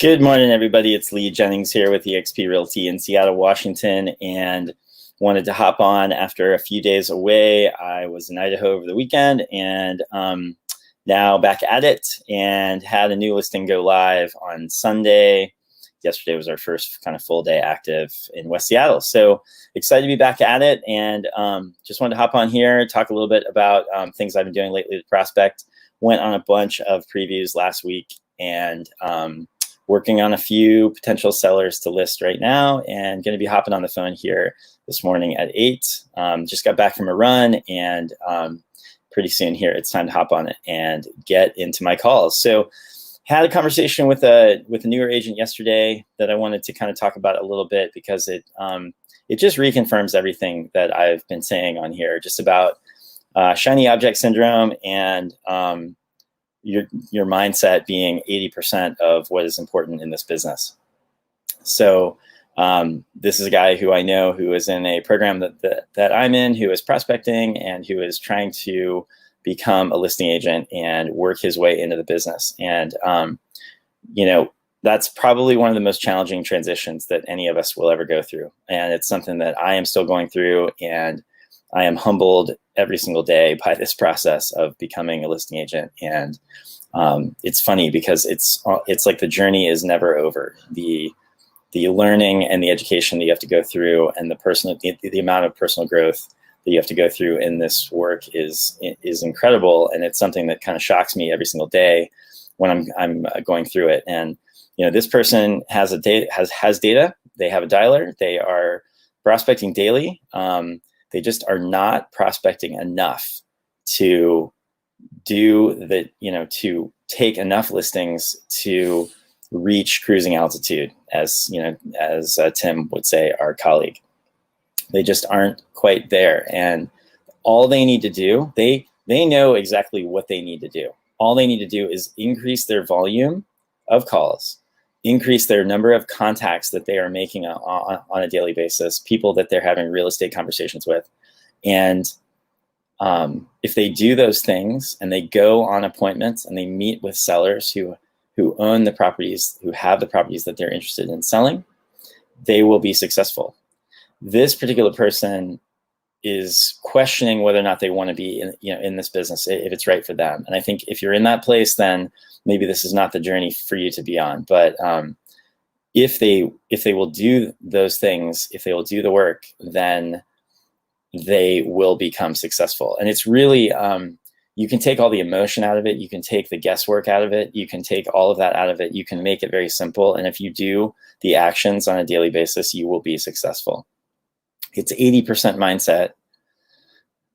Good morning, everybody. It's Lee Jennings here with eXp Realty in Seattle, Washington, and wanted to hop on after a few days away. I was in Idaho over the weekend and now back at it, and had a new listing go live on Sunday. Yesterday was our first kind of full day active in West Seattle. So excited to be back at it, and just wanted to hop on here, talk a little bit about things I've been doing lately with Prospect. Went on a bunch of previews last week, and working on a few potential sellers to list right now, and going to be hopping on the phone here this morning at 8. Just got back from a run, and pretty soon here it's time to hop on it and get into my calls. So had a conversation with a newer agent yesterday that I wanted to kind of talk about a little bit, because it just reconfirms everything that I've been saying on here, just about shiny object syndrome and your mindset being 80% of what is important in this business. So this is a guy who I know who is in a program that I'm in, who is prospecting and who is trying to become a listing agent and work his way into the business. And, that's probably one of the most challenging transitions that any of us will ever go through. And it's something that I am still going through, and I am humbled every single day by this process of becoming a listing agent. And it's funny because it's like the journey is never over. The learning and the education that you have to go through, and the amount of personal growth that you have to go through in this work is incredible. And it's something that kind of shocks me every single day when I'm going through it. And this person has data. They have a dialer. They are prospecting daily. They just are not prospecting enough to to take enough listings to reach cruising altitude, as Tim would say, our colleague. They just aren't quite there. And all they need to do, they know exactly what they need to do. All they need to do is increase their volume of calls, increase their number of contacts that they are making on a daily basis, people that they're having real estate conversations with. And if they do those things and they go on appointments and they meet with sellers who own the properties, who have the properties that they're interested in selling, they will be successful. This particular person is questioning whether or not they want to be in this business, if it's right for them. And I think if you're in that place, then maybe this is not the journey for you to be on. But if they will do those things, if they will do the work, then they will become successful. And it's really, you can take all the emotion out of it. You can take the guesswork out of it. You can take all of that out of it. You can make it very simple. And if you do the actions on a daily basis, you will be successful. It's 80% mindset,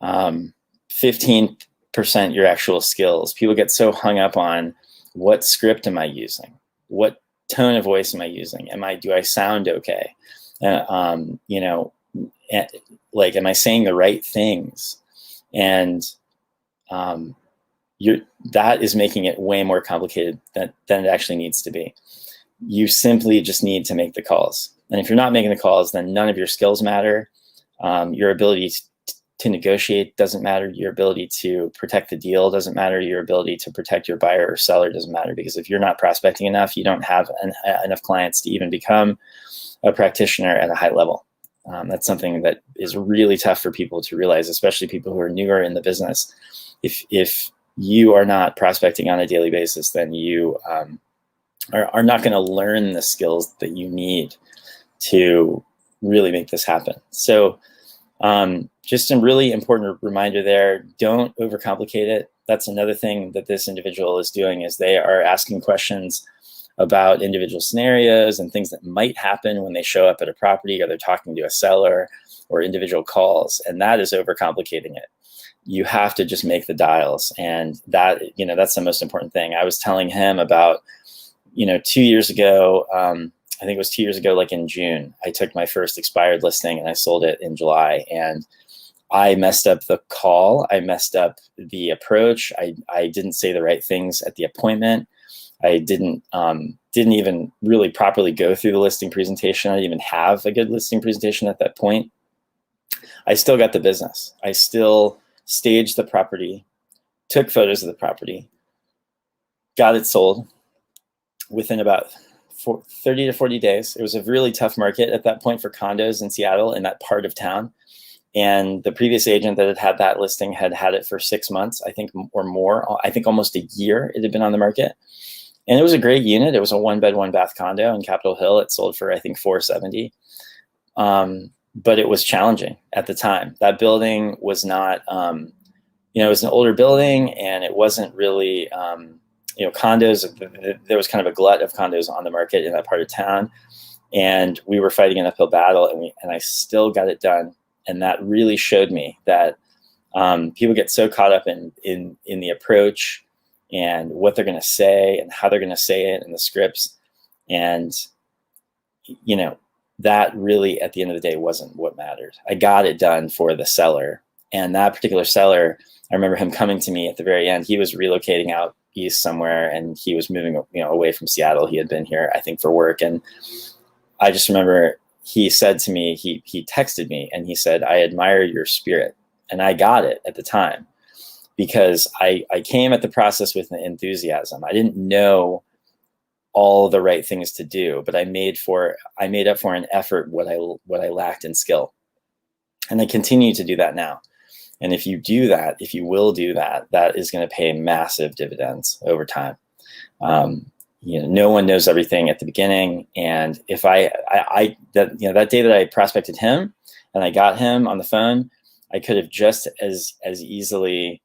15% your actual skills. People get so hung up on, what script am I using? What tone of voice am I using? Do I sound okay? Am I saying the right things? And that is making it way more complicated than it actually needs to be. You simply just need to make the calls. And if you're not making the calls, then none of your skills matter. Your ability to negotiate doesn't matter. Your ability to protect the deal doesn't matter. Your ability to protect your buyer or seller doesn't matter, because if you're not prospecting enough, you don't have enough clients to even become a practitioner at a high level. That's something that is really tough for people to realize, especially people who are newer in the business. If you are not prospecting on a daily basis, then you are not going to learn the skills that you need to really make this happen. So just a really important reminder there, don't overcomplicate it. That's another thing that this individual is doing, is they are asking questions about individual scenarios and things that might happen when they show up at a property, or they're talking to a seller, or individual calls. And that is overcomplicating it. You have to just make the dials. And that's the most important thing. I was telling him about, 2 years ago, I think it was 2 years ago, like in June, I took my first expired listing and I sold it in July. And I messed up the call. I messed up the approach. I didn't say the right things at the appointment. I didn't even really properly go through the listing presentation. I didn't even have a good listing presentation at that point. I still got the business. I still staged the property, took photos of the property, got it sold within about 30 to 40 days. It was a really tough market at that point for condos in Seattle, in that part of town. And the previous agent that had that listing had had it for 6 months, I think, or more. I think almost a year it had been on the market. And it was a great unit. It was a 1-bed, 1-bath condo in Capitol Hill. It sold for, I think, $470. But it was challenging at the time. That building was not, it was an older building, and it wasn't really, condos. There was kind of a glut of condos on the market in that part of town. And we were fighting an uphill battle, and I still got it done. And that really showed me that people get so caught up in the approach and what they're going to say and how they're going to say it in the scripts. And, that really, at the end of the day, wasn't what mattered. I got it done for the seller. And that particular seller, I remember him coming to me at the very end. He was relocating out east somewhere, and he was moving, away from Seattle. He had been here, I think, for work. And I just remember he said to me, he texted me, and he said, "I admire your spirit." And I got it at the time, because I came at the process with an enthusiasm. I didn't know all the right things to do, but I made up for an effort what I lacked in skill. And I continue to do that now. And if you will do that, that is going to pay massive dividends over time. No one knows everything at the beginning. And if that day that I prospected him and I got him on the phone, I could have just as easily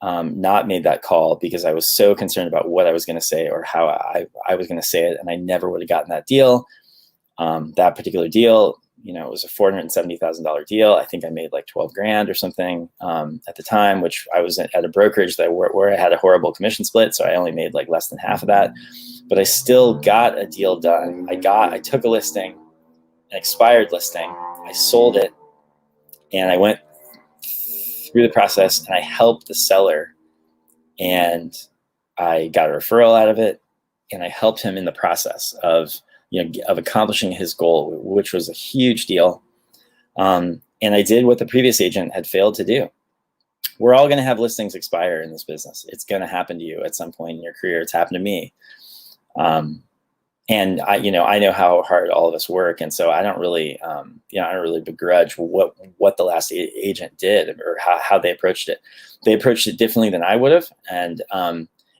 not made that call, because I was so concerned about what I was going to say or how I was going to say it. And I never would have gotten that deal. That particular deal, it was a $470,000 deal. I think I made like 12 grand or something at the time, which I was at a brokerage where I had a horrible commission split. So I only made like less than half of that, but I still got a deal done. I took a listing, an expired listing. I sold it, and I went through the process, and I helped the seller, and I got a referral out of it, and I helped him in the process of accomplishing his goal, which was a huge deal. And I did what the previous agent had failed to do. We're all going to have listings expire in this business. It's going to happen to you at some point in your career. It's happened to me. And I know how hard all of us work. And so I don't really, I don't really begrudge what the last agent did or how they approached it. They approached it differently than I would have.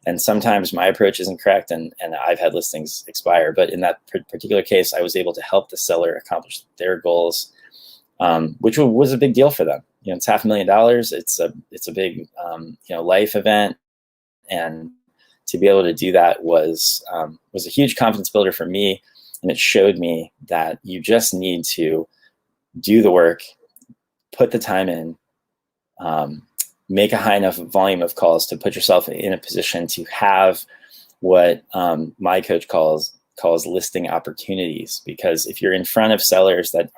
And sometimes my approach isn't correct, and I've had listings expire. But in that particular case, I was able to help the seller accomplish their goals, which was a big deal for them. It's $500,000. It's a big, life event. And to be able to do that was a huge confidence builder for me. And it showed me that you just need to do the work, put the time in, make a high enough volume of calls to put yourself in a position to have what my coach calls listing opportunities. Because if you're in front of sellers that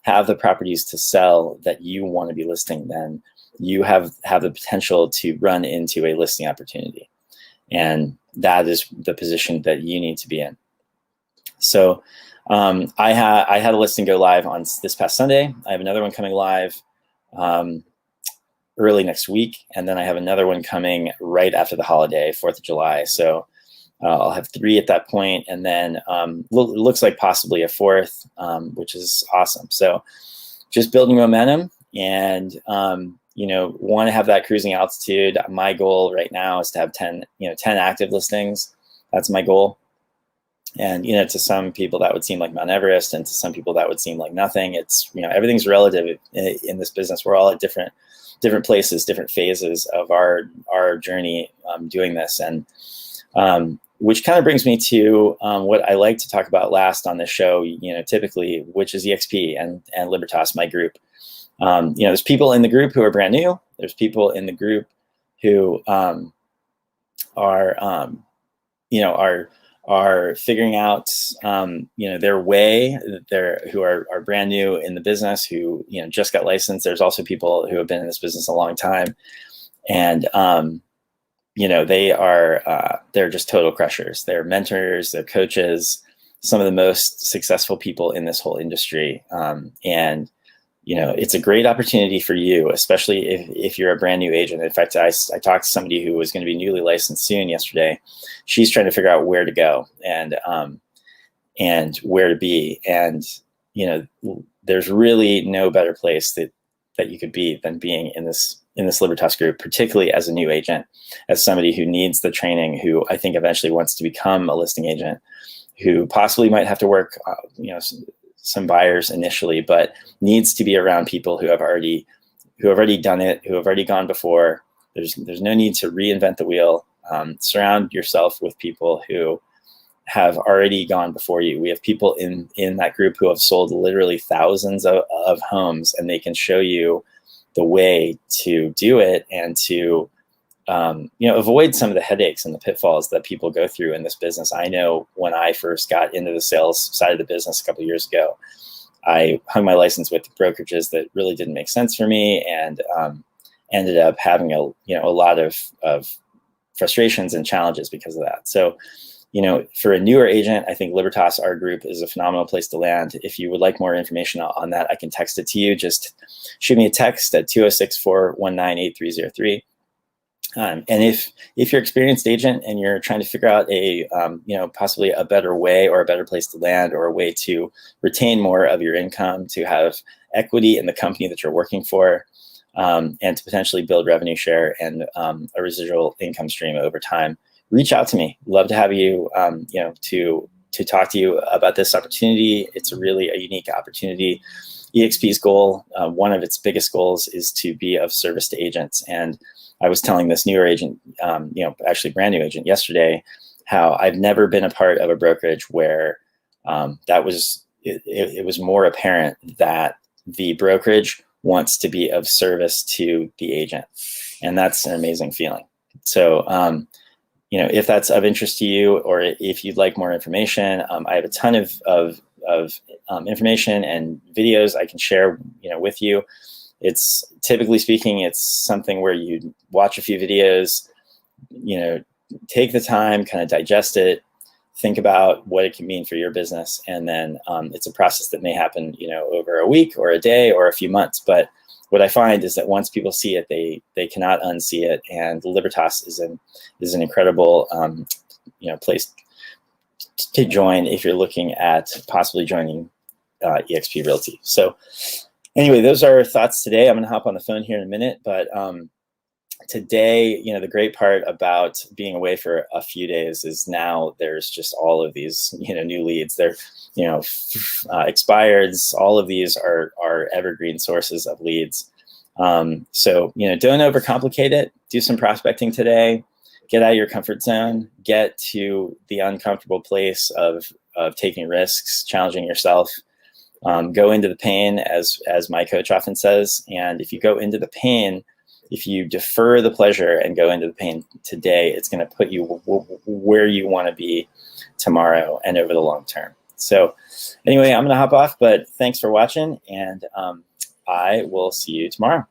have the properties to sell that you want to be listing, then you have the potential to run into a listing opportunity. And that is the position that you need to be in. So I had a listing go live on this past Sunday. I have another one coming live early next week. And then I have another one coming right after the holiday, 4th of July. So I'll have 3 at that point. And then it looks like possibly a 4th, which is awesome. So just building momentum, and want to have that cruising altitude. My goal right now is to have 10 active listings. That's my goal. And, to some people that would seem like Mount Everest, and to some people that would seem like nothing. It's, everything's relative in this business. We're all at different places, different phases of our journey doing this. And which kind of brings me to what I like to talk about last on this show, typically, which is EXP and Libertas, my group. There's people in the group who are brand new. There's people in the group who are figuring out, their way. Who are brand new in the business, who just got licensed. There's also people who have been in this business a long time, and they're just total crushers. They're mentors, they're coaches, some of the most successful people in this whole industry, and it's a great opportunity for you, especially if you're a brand new agent. In fact, I talked to somebody who was going to be newly licensed soon yesterday. She's trying to figure out where to go and where to be. And, there's really no better place that you could be than being in this Libertas group, particularly as a new agent, as somebody who needs the training, who I think eventually wants to become a listing agent, who possibly might have to work, some buyers initially, but needs to be around people who have already done it, who have already gone before. There's no need to reinvent the wheel. Surround yourself with people who have already gone before you. We have people in that group who have sold literally thousands of homes, and they can show you the way to do it and to avoid some of the headaches and the pitfalls that people go through in this business. I know when I first got into the sales side of the business a couple of years ago, I hung my license with brokerages that really didn't make sense for me, and ended up having a lot of frustrations and challenges because of that. So, for a newer agent, I think Libertas, our group, is a phenomenal place to land. If you would like more information on that, I can text it to you. Just shoot me a text at 206-419-8303. And if you're an experienced agent and you're trying to figure out possibly a better way or a better place to land, or a way to retain more of your income, to have equity in the company that you're working for, and to potentially build revenue share and a residual income stream over time, reach out to me. Love to have you, to talk to you about this opportunity. It's really a unique opportunity. EXP's goal, one of its biggest goals, is to be of service to agents. And I was telling this newer agent, actually brand new agent yesterday, how I've never been a part of a brokerage where it was more apparent that the brokerage wants to be of service to the agent. And that's an amazing feeling. So, if that's of interest to you, or if you'd like more information, I have a ton of information and videos I can share, with you. It's, typically speaking, it's something where you watch a few videos, take the time, kind of digest it, think about what it can mean for your business. And then it's a process that may happen, over a week or a day or a few months. But what I find is that once people see it, they cannot unsee it. And Libertas is an incredible, place to join if you're looking at possibly joining eXp Realty. So anyway, those are our thoughts today. I'm going to hop on the phone here in a minute, but today, the great part about being away for a few days is now there's just all of these, new leads. They're, expireds. All of these are evergreen sources of leads. So, don't overcomplicate it. Do some prospecting today. Get out of your comfort zone. Get to the uncomfortable place of taking risks, challenging yourself. Go into the pain, as my coach often says. And if you go into the pain, if you defer the pleasure and go into the pain today, it's going to put you where you want to be tomorrow and over the long term. So anyway, I'm going to hop off, but thanks for watching, and I will see you tomorrow.